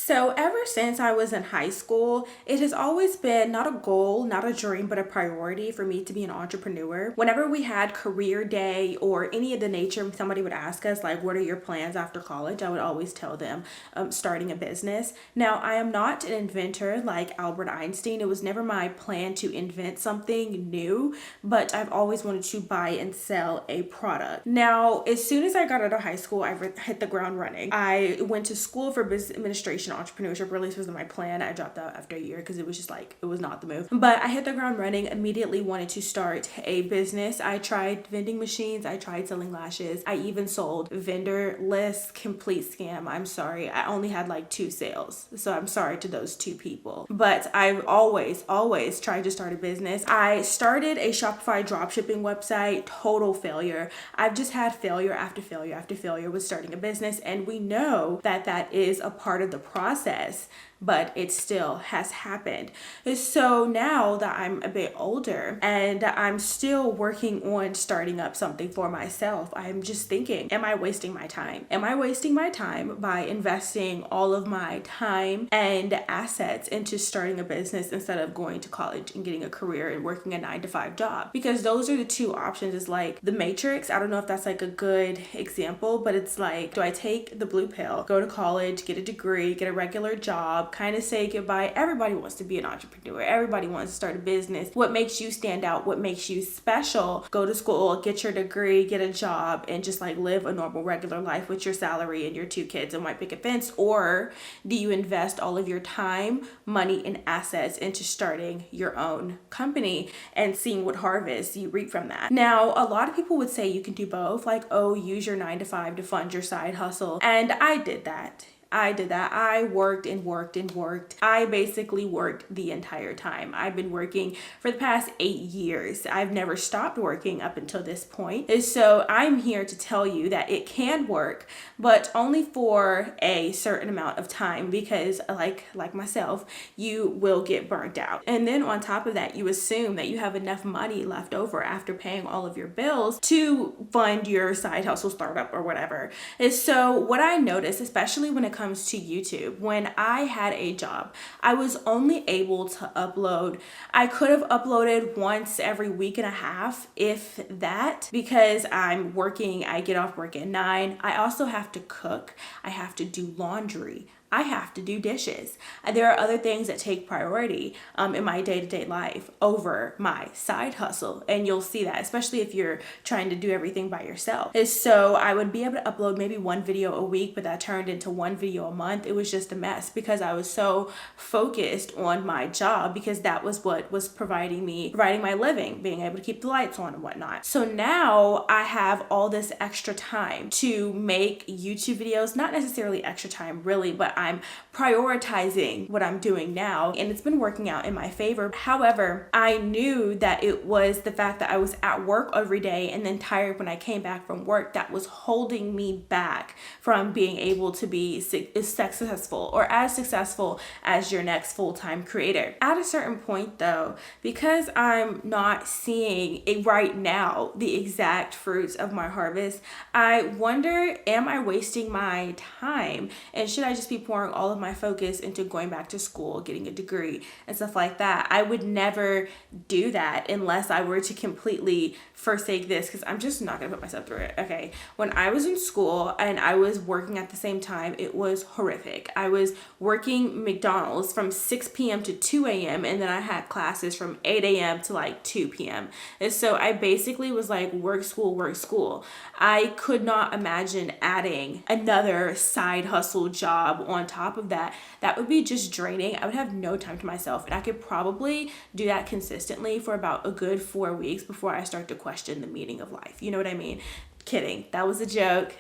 So, ever since I was in high school, it has always been not a goal, not a dream, but a priority for me to be an entrepreneur. Whenever we had career day or any of the nature, somebody would ask us, like, what are your plans after college? I would always tell them starting a business. Now, I am not an inventor like Albert Einstein. It was never my plan to invent something new, but I've always wanted to buy and sell a product. Now, as soon as I got out of high school, I hit the ground running. I went to school for business administration. Entrepreneurship really wasn't my plan. I dropped out after a year because it was just like, it was not the move. But I hit the ground running, immediately wanted to start a business. I tried vending machines. I tried selling lashes. I even sold vendor lists, complete scam. I'm sorry. I only had like 2 sales. So I'm sorry to those 2 people. But I've always tried to start a business. I started a Shopify dropshipping website, total failure. I've just had failure after failure after failure with starting a business. And we know that that is a part of the process, but it still has happened. So now that I'm a bit older and I'm still working on starting up something for myself, I'm just thinking, am I wasting my time? Am I wasting my time by investing all of my time and assets into starting a business instead of going to college and getting a career and working a 9-to-5 job? Because those are the 2 options. It's like the Matrix. I don't know if that's like a good example, but it's like, do I take the blue pill, go to college, get a degree, get a regular job, kind of say goodbye? Everybody wants to be an entrepreneur. Everybody wants to start a business. What makes you stand out? What makes you special? Go to school, get your degree, get a job, and just like live a normal regular life with your salary and your 2 kids and white picket fence? Or do you invest all of your time, money, and assets into starting your own company and seeing what harvest you reap from that? Now, a lot of people would say you can do both, like, oh, use your 9-to-5 to fund your side hustle. And I did that. I worked and worked and worked. I basically worked the entire time. I've been working for the past 8 years. I've never stopped working up until this point. And so I'm here to tell you that it can work, but only for a certain amount of time, because like myself, you will get burnt out. And then on top of that, you assume that you have enough money left over after paying all of your bills to fund your side hustle, startup, or whatever. And so what I noticed, especially when it comes to YouTube, when I had a job, I was only able to upload. I could have uploaded once every week and a half, if that, because I'm working. I get off work at 9. I also have to cook. I have to do laundry. I have to do dishes. There are other things that take priority in my day-to-day life over my side hustle. And you'll see that, especially if you're trying to do everything by yourself. And so I would be able to upload maybe 1 video a week, but that turned into 1 video a month. It was just a mess because I was so focused on my job, because that was what was providing my living, being able to keep the lights on and whatnot. So now I have all this extra time to make YouTube videos, not necessarily extra time really, but I'm prioritizing what I'm doing now, and it's been working out in my favor. However, I knew that it was the fact that I was at work every day and then tired when I came back from work that was holding me back from being able to be successful or as successful as your next full-time creator. At a certain point though, because I'm not seeing it right now, the exact fruits of my harvest, I wonder, am I wasting my time? And should I just be pouring all of my focus into going back to school, getting a degree and stuff like that? I would never do that unless I were to completely forsake this, because I'm just not gonna put myself through it. Okay, when I was in school and I was working at the same time, it was horrific. I was working McDonald's from 6 p.m. to 2 a.m. and then I had classes from 8 a.m. to like 2 p.m. And so I basically was like work, school, work, school. I could not imagine adding another side hustle job on top of that. That would be just draining. I would have no time to myself, and I could probably do that consistently for about a good 4 weeks before I start to question the meaning of life. You know what I mean? Kidding. That was a joke.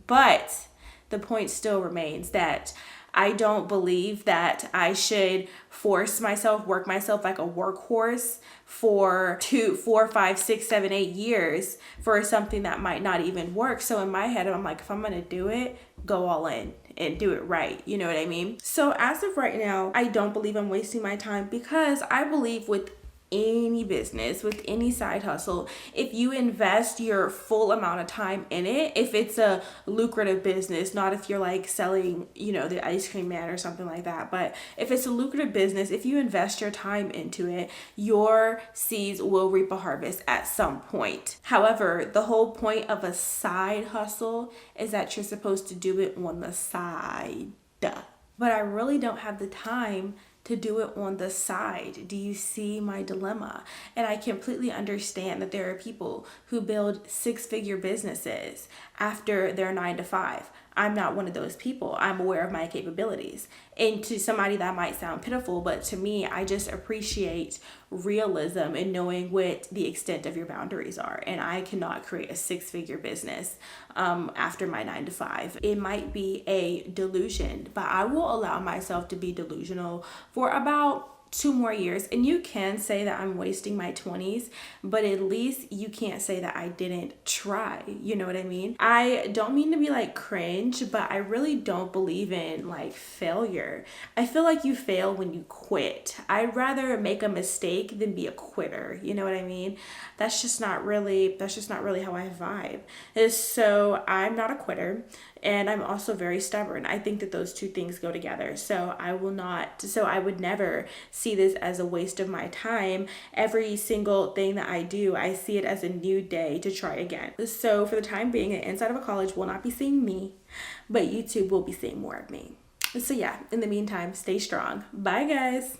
But the point still remains that I don't believe that I should work myself like a workhorse for 2, 4, 5, 6, 7, 8 years for something that might not even work. So in my head, I'm like, if I'm going to do it, go all in and do it right. You know what I mean? So as of right now, I don't believe I'm wasting my time, because I believe with any business, with any side hustle, if you invest your full amount of time in it, if it's a lucrative business, not if you're like selling, the ice cream man or something like that, but if it's a lucrative business, if you invest your time into it, your seeds will reap a harvest at some point. However, the whole point of a side hustle is that you're supposed to do it on the side. But I really don't have the time to do it on the side. Do you see my dilemma? And I completely understand that there are people who build six-figure businesses after their 9 to 5. I'm not one of those people. I'm aware of my capabilities. And to somebody that might sound pitiful, but to me, I just appreciate realism and knowing what the extent of your boundaries are. And I cannot create a six-figure business after my 9 to 5. It might be a delusion, but I will allow myself to be delusional for about 2 more years. And you can say that I'm wasting my 20s, but at least you can't say that I didn't try. You know what I mean? I don't mean to be like cringe, but I really don't believe in like failure. I feel like you fail when you quit. I'd rather make a mistake than be a quitter. You know what I mean? That's just not really how I vibe. So I'm not a quitter. And I'm also very stubborn. I think that those two things go together. So I would never see this as a waste of my time. Every single thing that I do, I see it as a new day to try again. So for the time being, the inside of a college will not be seeing me, but YouTube will be seeing more of me. So yeah, in the meantime, stay strong. Bye guys.